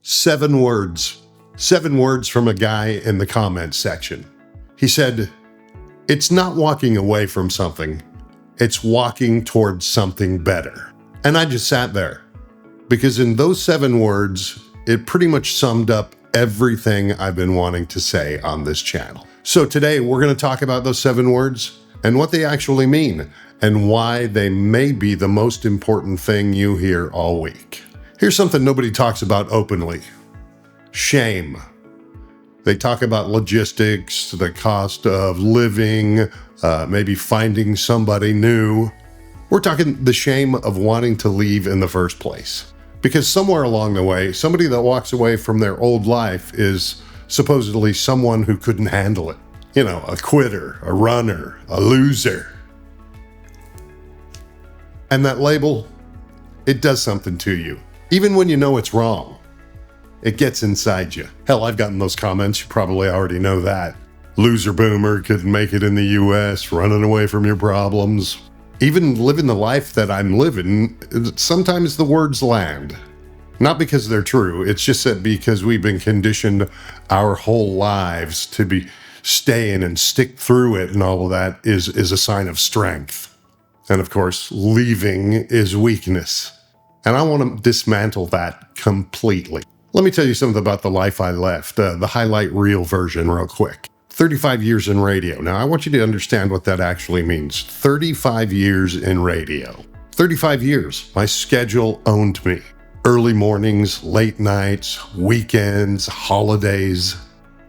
7 words. 7 words from a guy in the comments section. He said, "It's not walking away from something. It's walking towards something better." And I just sat there because in those 7 words, it pretty much summed up everything I've been wanting to say on this channel. So today we're going to talk about those 7 words and what they actually mean and why they may be the most important thing you hear all week. Here's something nobody talks about openly. Shame. They talk about logistics, the cost of living, maybe finding somebody new. We're talking the shame of wanting to leave in the first place. Because somewhere along the way, somebody that walks away from their old life is supposedly someone who couldn't handle it. You know, a quitter, a runner, a loser. And that label, it does something to you. Even when you know it's wrong, it gets inside you. Hell, I've gotten those comments, you probably already know that. Loser boomer, couldn't make it in the US, running away from your problems. Even living the life that I'm living, sometimes the words land. Not because they're true, it's just that because we've been conditioned our whole lives to be staying and stick through it and all of that is a sign of strength. And of course, leaving is weakness. And I want to dismantle that completely. Let me tell you something about the life I left, the highlight reel version real quick. 35 years in radio. Now, I want you to understand what that actually means. 35 years in radio. 35 years. My schedule owned me. Early mornings, late nights, weekends, holidays.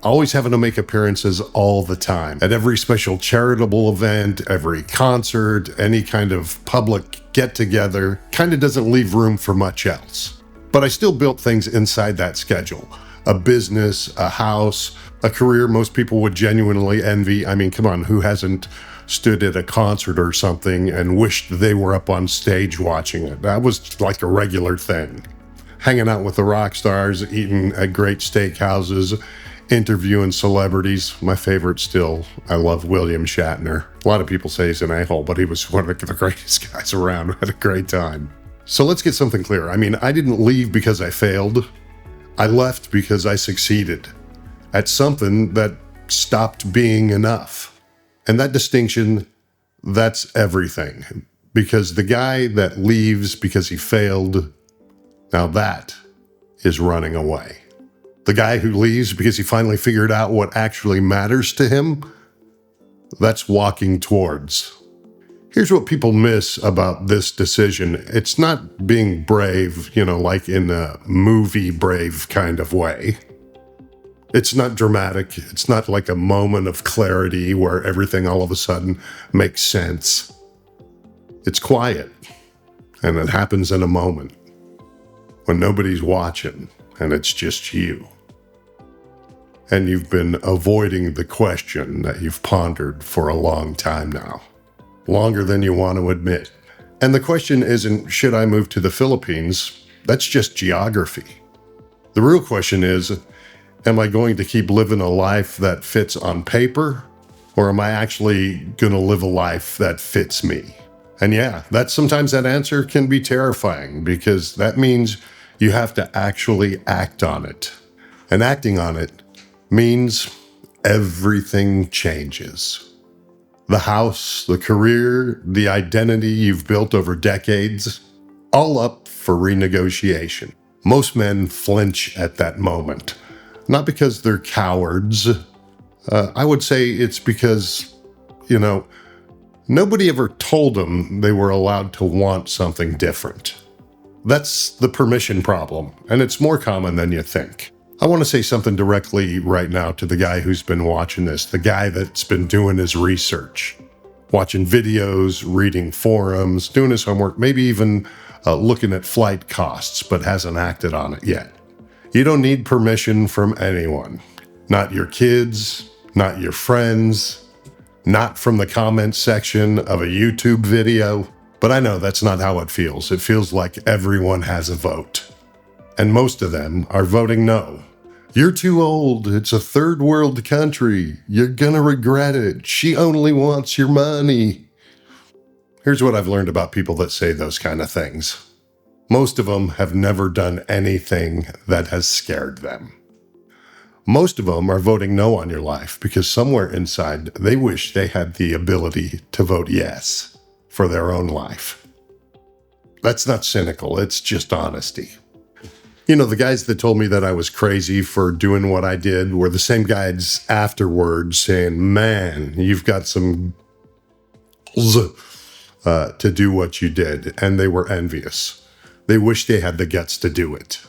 Always having to make appearances all the time. At every special charitable event, every concert, any kind of public get-together. Kind of doesn't leave room for much else. But I still built things inside that schedule. A business, a house, a career most people would genuinely envy. I mean, come on, who hasn't stood at a concert or something and wished they were up on stage watching it? That was like a regular thing. Hanging out with the rock stars, eating at great steakhouses, interviewing celebrities. My favorite still, I love William Shatner. A lot of people say he's an a-hole, but he was one of the greatest guys around. Had a great time. So let's get something clear. I mean, I didn't leave because I failed. I left because I succeeded at something that stopped being enough. And that distinction, that's everything. Because the guy that leaves because he failed, now that is running away. The guy who leaves because he finally figured out what actually matters to him, that's walking towards. Here's what people miss about this decision. It's not being brave, like in a movie brave kind of way. It's not dramatic. It's not like a moment of clarity where everything all of a sudden makes sense. It's quiet, and it happens in a moment when nobody's watching and it's just you. And you've been avoiding the question that you've pondered for a long time now. Longer than you want to admit. And the question isn't, should I move to the Philippines? That's just geography. The real question is, am I going to keep living a life that fits on paper? Or am I actually going to live a life that fits me? And yeah, sometimes that answer can be terrifying because that means you have to actually act on it. And acting on it means everything changes. The house, the career, the identity you've built over decades, all up for renegotiation. Most men flinch at that moment. Not because they're cowards. I would say it's because, nobody ever told them they were allowed to want something different. That's the permission problem, and it's more common than you think. I want to say something directly right now to the guy who's been watching this, the guy that's been doing his research, watching videos, reading forums, doing his homework, maybe even looking at flight costs, but hasn't acted on it yet. You don't need permission from anyone. Not your kids, not your friends, not from the comments section of a YouTube video. But I know that's not how it feels. It feels like everyone has a vote. And most of them are voting no. You're too old. It's a third world country. You're gonna regret it. She only wants your money. Here's what I've learned about people that say those kind of things. Most of them have never done anything that has scared them. Most of them are voting no on your life because somewhere inside they wish they had the ability to vote yes for their own life. That's not cynical, it's just honesty. You know, the guys that told me that I was crazy for doing what I did were the same guys afterwards saying, man, you've got some to do what you did, and they were envious. They wish they had the guts to do it.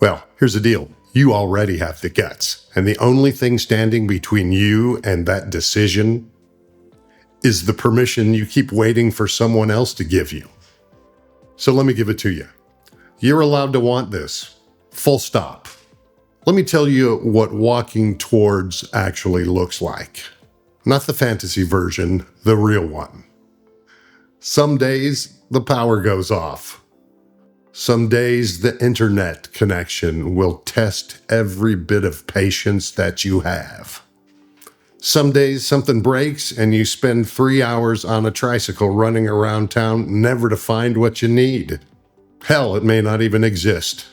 Well, here's the deal. You already have the guts, and the only thing standing between you and that decision is the permission you keep waiting for someone else to give you. So let me give it to you. You're allowed to want this. Full stop. Let me tell you what walking towards actually looks like. Not the fantasy version, the real one. Some days, the power goes off. Some days, the internet connection will test every bit of patience that you have. Some days, something breaks and you spend 3 hours on a tricycle running around town, never to find what you need. Hell, it may not even exist.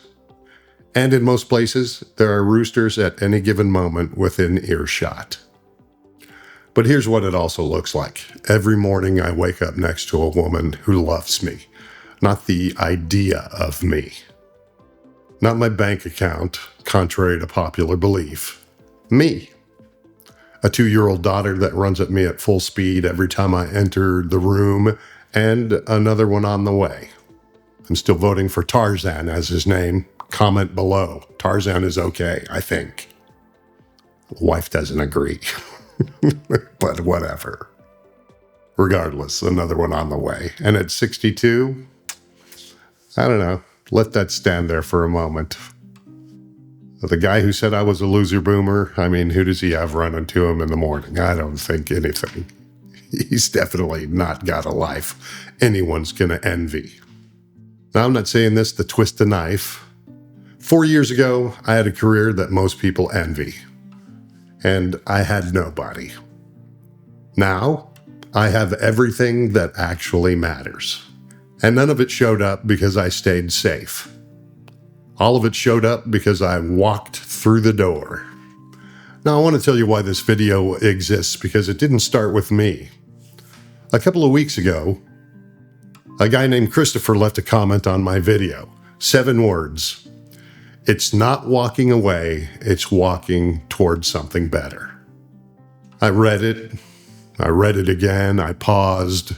And in most places, there are roosters at any given moment within earshot. But here's what it also looks like. Every morning I wake up next to a woman who loves me, not the idea of me. Not my bank account, contrary to popular belief. Me. A 2-year-old daughter that runs at me at full speed every time I enter the room, and another one on the way. I'm still voting for Tarzan as his name. Comment below. Tarzan is okay, I think. Wife doesn't agree. But whatever. Regardless, another one on the way. And at 62, I don't know. Let that stand there for a moment. The guy who said I was a loser boomer, I mean, who does he have running to him in the morning? I don't think anything. He's definitely not got a life anyone's gonna envy. Now, I'm not saying this to twist the knife. 4 years ago, I had a career that most people envy. And I had nobody. Now, I have everything that actually matters. And none of it showed up because I stayed safe. All of it showed up because I walked through the door. Now, I want to tell you why this video exists, because it didn't start with me. A couple of weeks ago, a guy named Christopher left a comment on my video. 7 words. It's not walking away, it's walking towards something better. I read it again, I paused,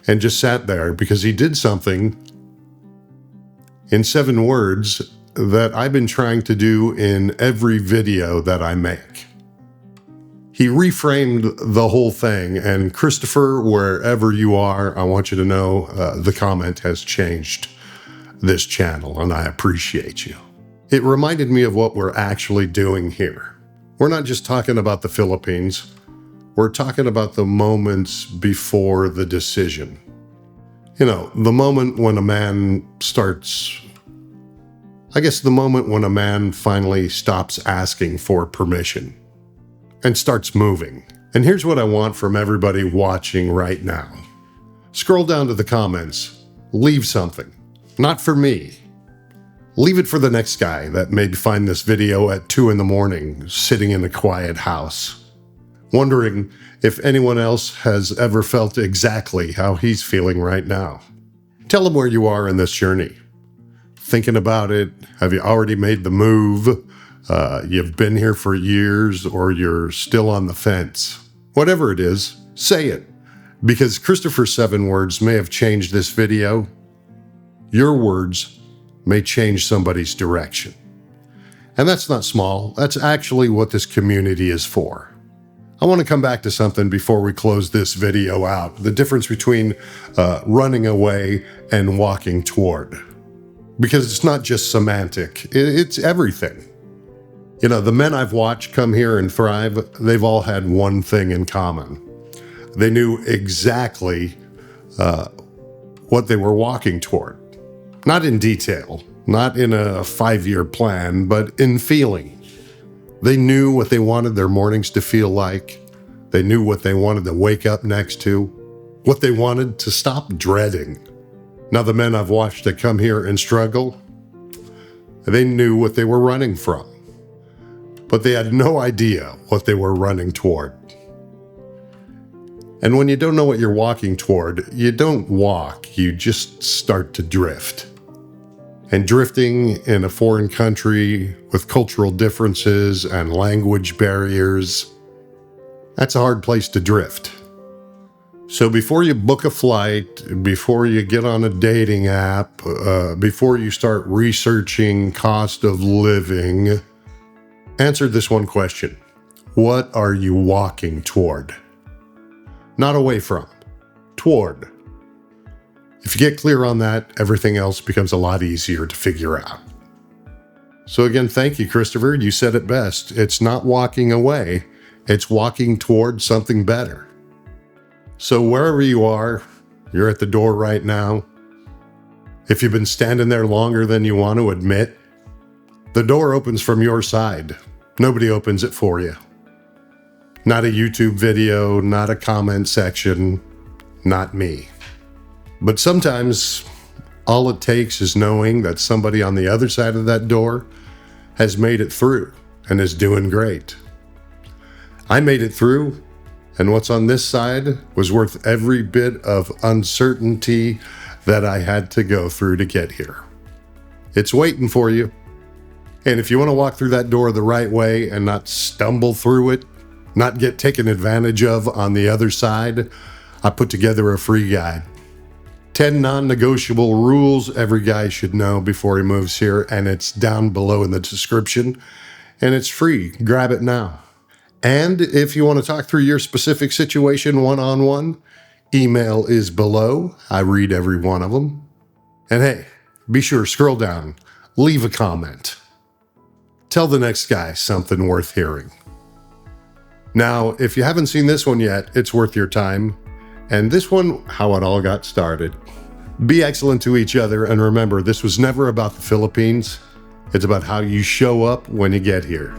and just sat there because he did something in 7 words that I've been trying to do in every video that I make. He reframed the whole thing, and Christopher, wherever you are, I want you to know the comment has changed this channel, and I appreciate you. It reminded me of what we're actually doing here. We're not just talking about the Philippines. We're talking about the moments before the decision. You know, the moment when a man finally stops asking for permission and starts moving. And here's what I want from everybody watching right now. Scroll down to the comments. Leave something. Not for me. Leave it for the next guy that may find this video at 2 a.m, sitting in a quiet house, wondering if anyone else has ever felt exactly how he's feeling right now. Tell him where you are in this journey. Thinking about it? Have you already made the move? You've been here for years, or you're still on the fence. Whatever it is, say it. Because Christopher's 7 words may have changed this video. Your words may change somebody's direction. And that's not small. That's actually what this community is for. I want to come back to something before we close this video out. The difference between running away and walking toward. Because it's not just semantic. It's everything. You know, the men I've watched come here and thrive, they've all had one thing in common. They knew exactly what they were walking toward. Not in detail, not in a 5-year plan, but in feeling. They knew what they wanted their mornings to feel like. They knew what they wanted to wake up next to, what they wanted to stop dreading. Now, the men I've watched that come here and struggle, they knew what they were running from, but they had no idea what they were running toward. And when you don't know what you're walking toward, you don't walk, you just start to drift. And drifting in a foreign country with cultural differences and language barriers, that's a hard place to drift. So before you book a flight, before you get on a dating app, before you start researching cost of living, answer this one question. What are you walking toward? Not away from, toward. If you get clear on that, everything else becomes a lot easier to figure out. So again, thank you, Christopher. You said it best. It's not walking away, it's walking toward something better. So wherever you are, you're at the door right now. If you've been standing there longer than you want to admit, the door opens from your side. Nobody opens it for you. Not a YouTube video, not a comment section, not me. But sometimes all it takes is knowing that somebody on the other side of that door has made it through and is doing great. I made it through, and what's on this side was worth every bit of uncertainty that I had to go through to get here. It's waiting for you. And if you want to walk through that door the right way and not stumble through it, not get taken advantage of on the other side, I put together a free guide. 10 non-negotiable rules every guy should know before he moves here, and it's down below in the description, and it's free. Grab it now. And if you want to talk through your specific situation one-on-one, email is below. I read every one of them. And hey, be sure, scroll down, leave a comment. Tell the next guy something worth hearing. Now, if you haven't seen this one yet, it's worth your time. And this one, how it all got started. Be excellent to each other, and remember, this was never about the Philippines. It's about how you show up when you get here.